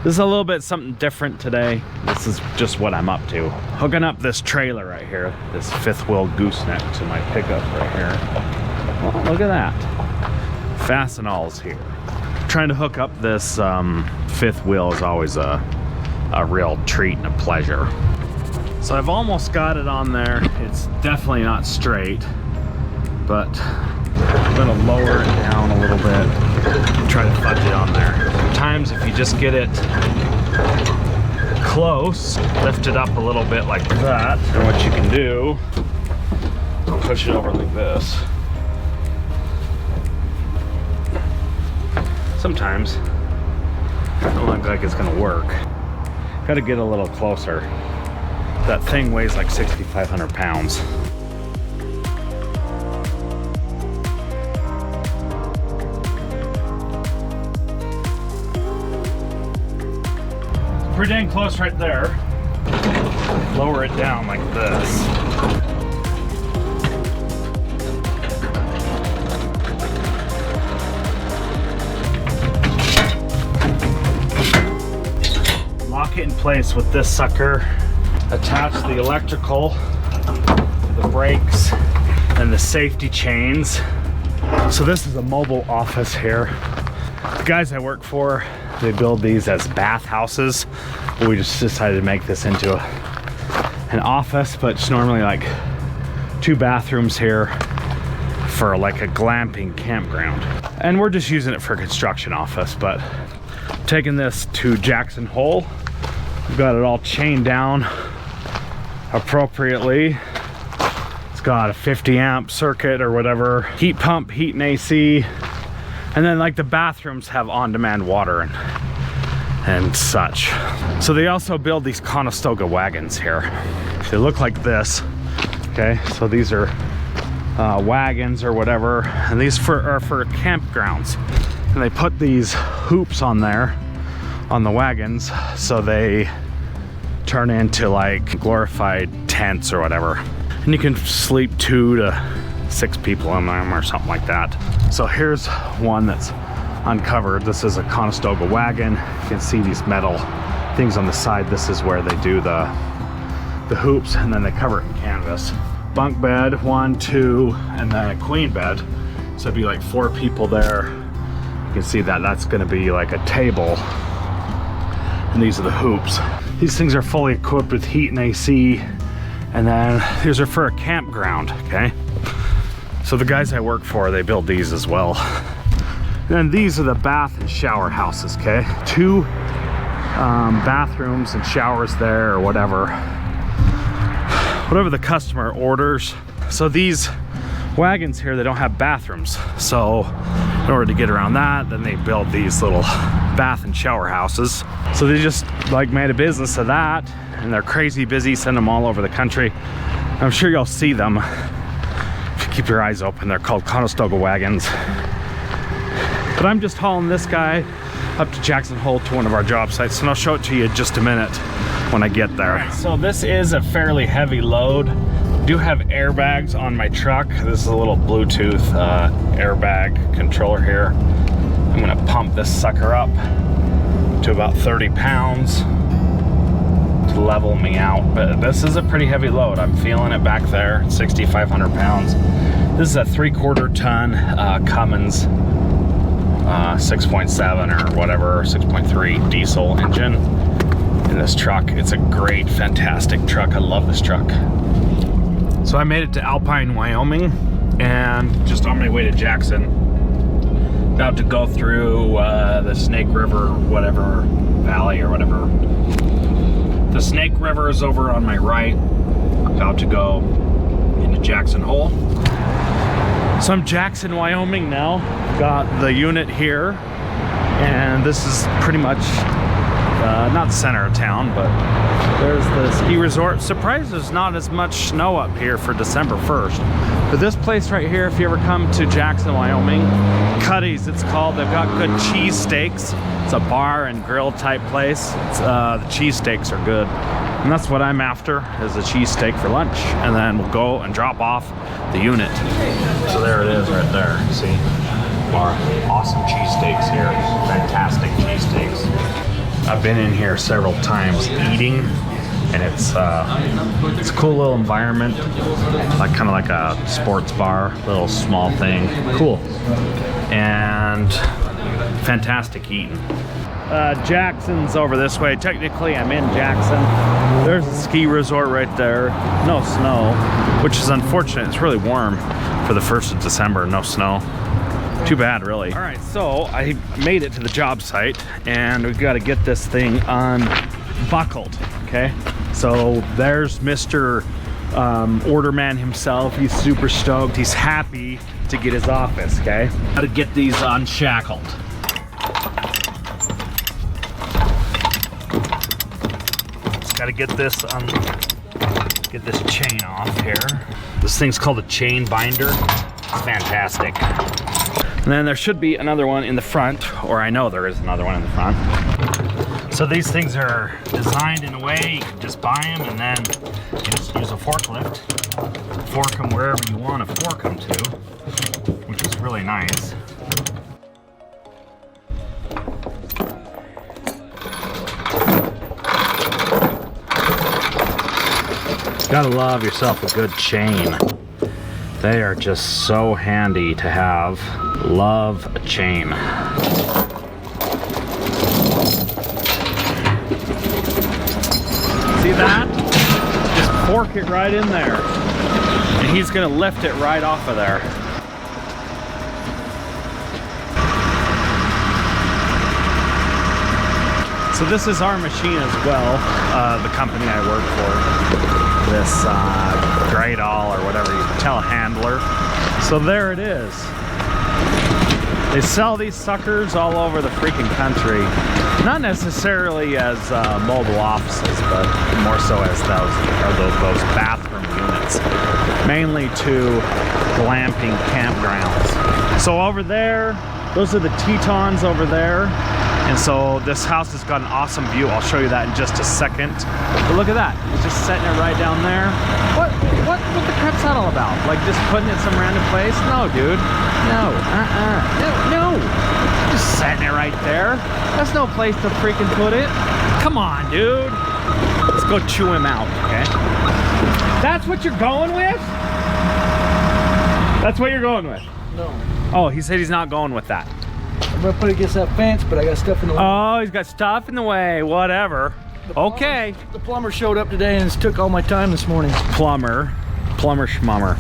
This is a little bit something different today. This is just what I'm up to. Hooking up this trailer right here, this fifth wheel gooseneck to my pickup right here. Well, look at that. Fastenals here. Trying to hook up this fifth wheel is always a real treat and a pleasure. So I've almost got it on there. It's definitely not straight, but I'm gonna lower it down a little bit and try to fudge it on there. Sometimes if you just get it close, lift it up a little bit like that, and what you can do, push it over like this. Sometimes it doesn't look like it's gonna work. Gotta get a little closer. That thing weighs like 6,500 pounds. Pretty dang close right there. Lower it down like this. Lock it in place with this sucker. Attach the electrical, the brakes, and the safety chains. So this is a mobile office here. The guys I work for, they build these as bathhouses. We just decided to make this into an office, but it's normally like 2 bathrooms here for like a glamping campground. And we're just using it for a construction office, but taking this to Jackson Hole. We've got it all chained down appropriately. It's got a 50 amp circuit or whatever, heat pump, heat and AC, and then like the bathrooms have on-demand water and such. So they also build these Conestoga wagons here. They look like this. Okay, so these are wagons or whatever, and these are for campgrounds. And they put these hoops on there on the wagons, so they turn into like glorified tents or whatever. And you can sleep 2 to 6 people in them or something like that. So here's one that's uncovered. This is a Conestoga wagon. You can see these metal things on the side. This is where they do the hoops, and then they cover it in canvas. Bunk bed, 1, 2, and then a queen bed. So it'd be like 4 people there. You can see that that's gonna be like a table. And these are the hoops. These things are fully equipped with heat and AC, and then these are for a campground, okay? So the guys I work for, they build these as well. And then these are the bath and shower houses, okay? 2 bathrooms and showers there, or whatever the customer orders. So these wagons here, they don't have bathrooms. So in order to get around that, then they build these little bath and shower houses. So they just like made a business of that, and they're crazy busy, send them all over the country. I'm sure you'll see them if you keep your eyes open. They're called Conestoga Wagons. But I'm just hauling this guy up to Jackson Hole to one of our job sites, and I'll show it to you in just a minute when I get there. Right, so this is a fairly heavy load. I do have airbags on my truck. This is a little Bluetooth airbag controller here. I'm gonna pump this sucker up to about 30 pounds to level me out. But this is a pretty heavy load. I'm feeling it back there, 6,500 pounds. This is a 3/4 ton Cummins 6.7 or whatever, 6.3 diesel engine in this truck. It's a great, fantastic truck. I love this truck. So I made it to Alpine, Wyoming, and just on my way to Jackson. About to go through the Snake River, whatever, valley or whatever. The Snake River is over on my right. About to go into Jackson Hole. So I'm Jackson, Wyoming now. Got the unit here, and this is pretty much not the center of town, but there's the ski resort. Surprised there's not as much snow up here for December 1st. But this place right here, if you ever come to Jackson, Wyoming, Cuddy's it's called. They've got good cheese steaks. It's a bar and grill type place. The cheese steaks are good. And that's what I'm after, is a cheese steak for lunch. And then we'll go and drop off the unit. So there it is right there, see? Our awesome cheese steaks here. Fantastic cheese steaks. I've been in here several times eating, and it's a cool little environment, like kind of like a sports bar, little small thing, cool, and fantastic eating. Jackson's over this way. Technically, I'm in Jackson. There's a ski resort right there. No snow, which is unfortunate. It's really warm for the 1st of December. No snow. Too bad, really. All right, so I made it to the job site, and we've got to get this thing unbuckled, okay? So there's Mr. Orderman himself. He's super stoked. He's happy to get his office, okay? Got to get these unshackled. Got to get this chain off here. This thing's called a chain binder. It's fantastic. And then there should be another one in the front, or I know there is another one in the front. So these things are designed in a way you can just buy them and then you just use a forklift, fork them wherever you want to fork them to, which is really nice. Gotta love yourself a good chain. They are just so handy to have. Love a chain. See that? Just fork it right in there. And he's gonna lift it right off of there. So this is our machine as well, the company I work for. This Greydall or whatever, telehandler. So there it is. They sell these suckers all over the freaking country. Not necessarily as mobile offices, but more so as those bathroom units. Mainly to glamping campgrounds. So over there, those are the Tetons over there. And so this house has got an awesome view. I'll show you that in just a second. But look at that. It's just setting it right down there. What the crap's that all about? Like just putting it some random place? No, dude. No. No. Just setting it right there. That's no place to freaking put it. Come on, dude. Let's go chew him out, okay? That's what you're going with? That's what you're going with? No. Oh, he said he's not going with that. I'm gonna put it against that fence, but I got stuff in the way. Oh, he's got stuff in the way. Whatever. Okay. The plumber showed up today and it took all my time this morning. Plumber schmummer.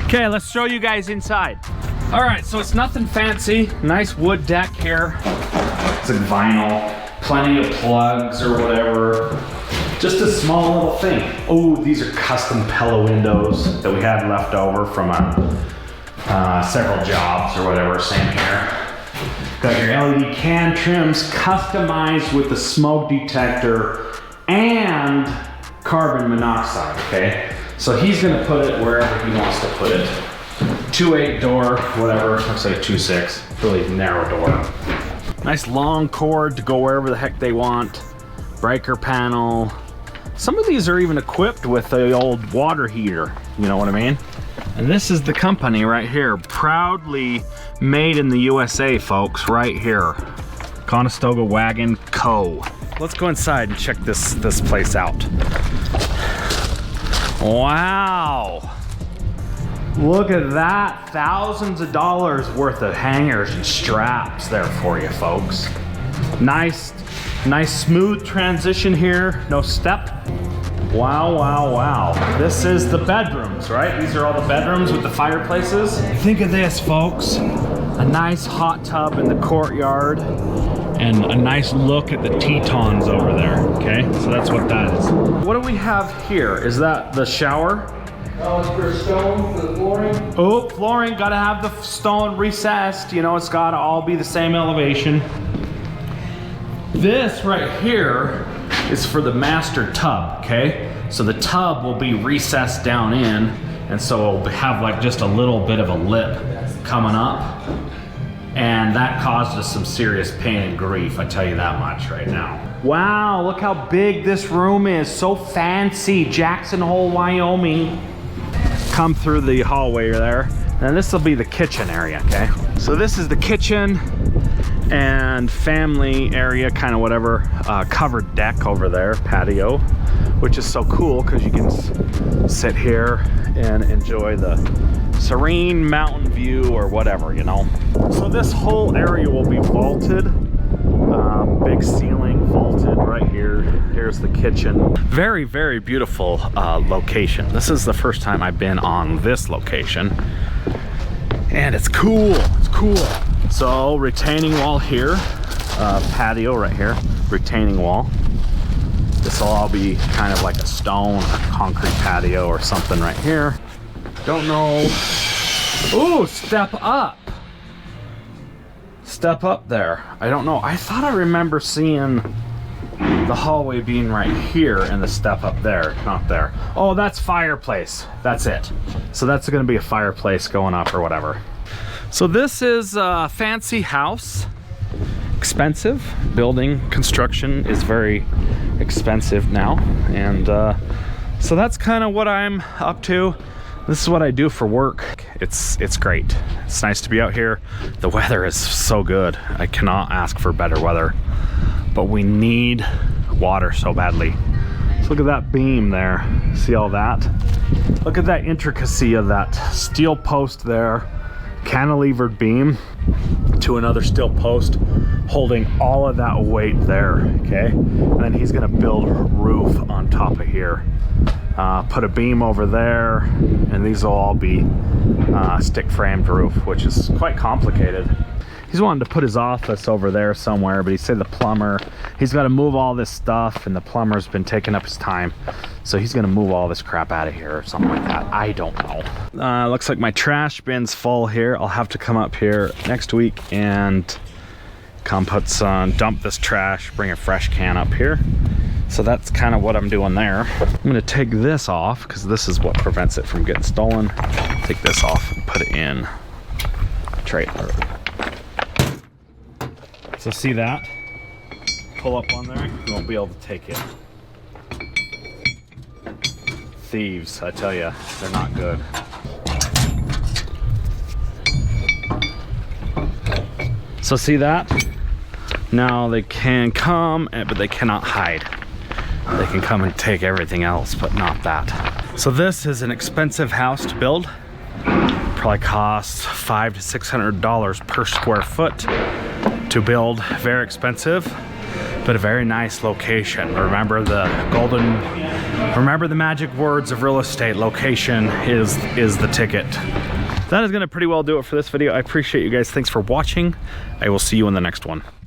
Okay, let's show you guys inside. All right, so it's nothing fancy. Nice wood deck here. It's like vinyl. Plenty of plugs or whatever. Just a small little thing. Oh, these are custom Pella windows that we had left over from several jobs or whatever. Same here. Got your LED can trims customized with the smoke detector and carbon monoxide, okay? So he's gonna put it wherever he wants to put it. 2.8 door, whatever, looks like a 2.6, really narrow door. Nice long cord to go wherever the heck they want. Breaker panel. Some of these are even equipped with the old water heater, you know what I mean? And this is the company right here, proudly made in the USA, folks, right here. Conestoga Wagon Co. Let's go inside and check this place out. Wow. Look at that, thousands of dollars worth of hangers and straps there for you, folks. Nice smooth transition here, no step. Wow. This is the bedrooms, right? These are all the bedrooms with the fireplaces. Think of this, folks. A nice hot tub in the courtyard and a nice look at the Tetons over there, okay? So that's what that is. What do we have here? Is that the shower? Oh, it's for stone, for the flooring. Oh, flooring, gotta have the stone recessed. You know, it's gotta all be the same elevation. This right here is for the master tub, okay? So the tub will be recessed down in, and so it'll have like just a little bit of a lip coming up. And that caused us some serious pain and grief, I tell you that much right now. Wow, look how big this room is. So fancy, Jackson Hole, Wyoming. Come through the hallway there. And this will be the kitchen area, okay? So this is the kitchen. and family area, kind of whatever, covered deck over there, patio, which is so cool because you can sit here and enjoy the serene mountain view or whatever, you know. So this whole area will be vaulted, big ceiling, vaulted right here. Here's the kitchen. Very, very beautiful location. This is the first time I've been on this location, and it's cool. It's cool. So retaining wall here, patio right here, retaining wall. This will all be kind of like a stone or concrete patio or something right here. Don't know. Ooh, step up. Step up there. I don't know. I thought I remember seeing the hallway being right here and the step up there, not there. Oh, that's fireplace. That's it. So that's going to be a fireplace going up or whatever. So this is a fancy house. Expensive. Building construction is very expensive now. And so that's kind of what I'm up to. This is what I do for work. It's great. It's nice to be out here. The weather is so good. I cannot ask for better weather. But we need water so badly. So look at that beam there. See all that? Look at that intricacy of that steel post there. Cantilevered beam to another steel post holding all of that weight there, okay? And then he's gonna build a roof on top of here. Put a beam over there, and these will all be stick framed roof, which is quite complicated. He's wanted to put his office over there somewhere, but he said the plumber, he's got to move all this stuff, and the plumber's been taking up his time. So he's going to move all this crap out of here or something like that. I don't know. Looks like my trash bin's full here. I'll have to come up here next week and come put some, dump this trash, bring a fresh can up here. So that's kind of what I'm doing there. I'm going to take this off because this is what prevents it from getting stolen. Take this off and put it in a trailer. So see that? Pull up on there, you won't be able to take it. Thieves, I tell you, they're not good. So see that? Now they can come, but they cannot hide. They can come and take everything else, but not that. So this is an expensive house to build. Probably costs $500 to $600 per square foot to build. Very expensive, but a very nice location. Remember the magic words of real estate: location is the ticket. That is gonna pretty well do it for this video. I appreciate you guys. Thanks for watching. I will see you in the next one.